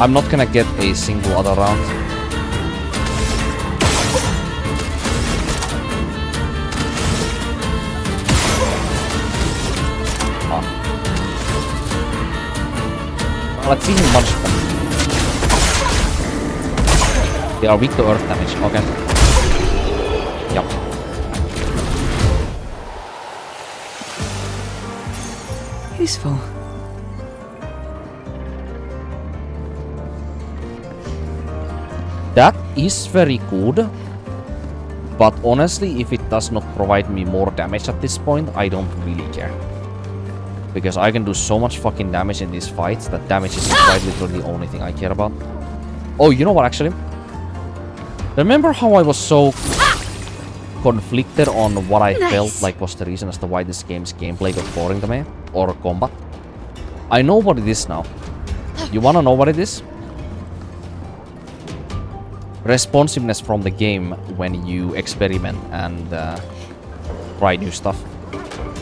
I'm not gonna get a single other round. Let's see him bunch of them. They are weak to earth damage, okay. Yep. Useful. That is very good. But honestly, if it does not provide me more damage at this point, I don't really care. Because I can do so much fucking damage in these fights that damage is quite literally the only thing I care about. Oh, you know what actually? Remember how I was so conflicted on what I felt like was the reason as to why this game's gameplay got boring to me? Or combat? I know what it is now. You wanna know what it is? Responsiveness from the game when you experiment and try new stuff.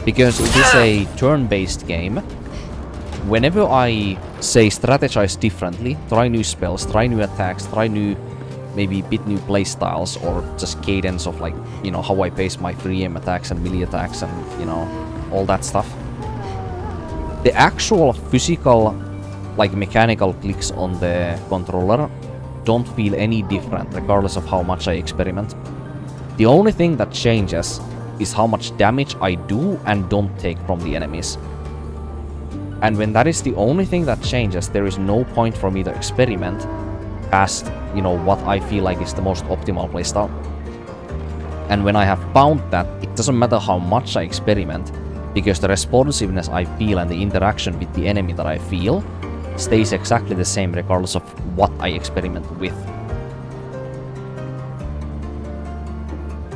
Because it is a turn-based game. Whenever I say strategize differently, try new spells, try new attacks, try new, maybe bit new playstyles, or just cadence of like, you know, how I pace my free aim attacks and melee attacks and, you know, all that stuff. The actual physical, like mechanical clicks on the controller don't feel any different regardless of how much I experiment. The only thing that changes is how much damage I do and don't take from the enemies. And when that is the only thing that changes, there is no point for me to experiment past, you know, what I feel like is the most optimal playstyle. And when I have found that, it doesn't matter how much I experiment, because the responsiveness I feel and the interaction with the enemy that I feel stays exactly the same regardless of what I experiment with.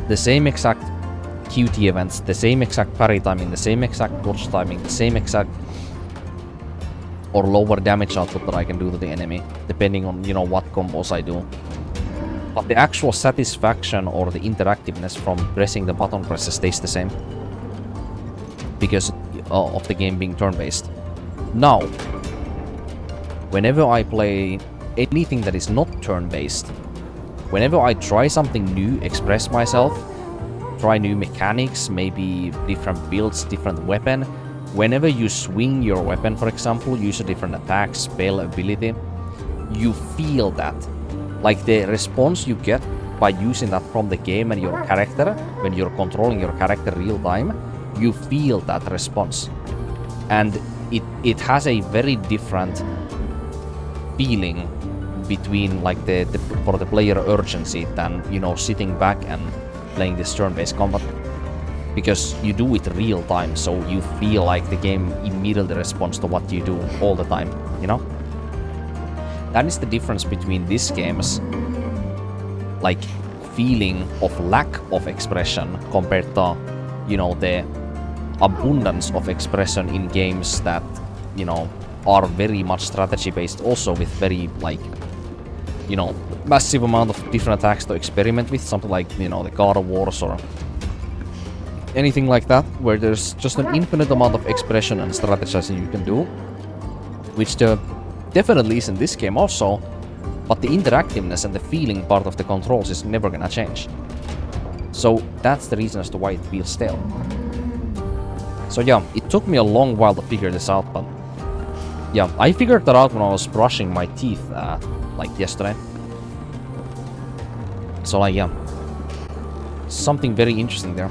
The same exact QT events, the same exact parry timing, the same exact dodge timing, the same exact or lower damage output that I can do to the enemy, depending on, you know, what combos I do. But the actual satisfaction or the interactiveness from pressing the button presses stays the same. Because of the game being turn-based. Now, whenever I play anything that is not turn-based, whenever I try something new, express myself, try new mechanics, maybe different builds, different weapon. Whenever you swing your weapon, for example, use a different attack, spell, ability, you feel that. Like the response you get by using that from the game and your character, when you're controlling your character real time, you feel that response. And it has a very different feeling between like the for the player urgency than, you know, sitting back and playing this turn-based combat, because you do it real time, so you feel like the game immediately responds to what you do all the time, you know? That is the difference between these games, like feeling of lack of expression compared to, you know, the abundance of expression in games that, you know, are very much strategy based, also with very, like, you know, massive amount of different attacks to experiment with, something like, you know, the God of Wars or anything like that, where there's just an infinite amount of expression and strategizing you can do, which there definitely is in this game also, but the interactiveness and the feeling part of the controls is never gonna change. So that's the reason as to why it feels stale. So yeah, it took me a long while to figure this out, but yeah, I figured that out when I was brushing my teeth, like yesterday. So like, yeah, something very interesting there.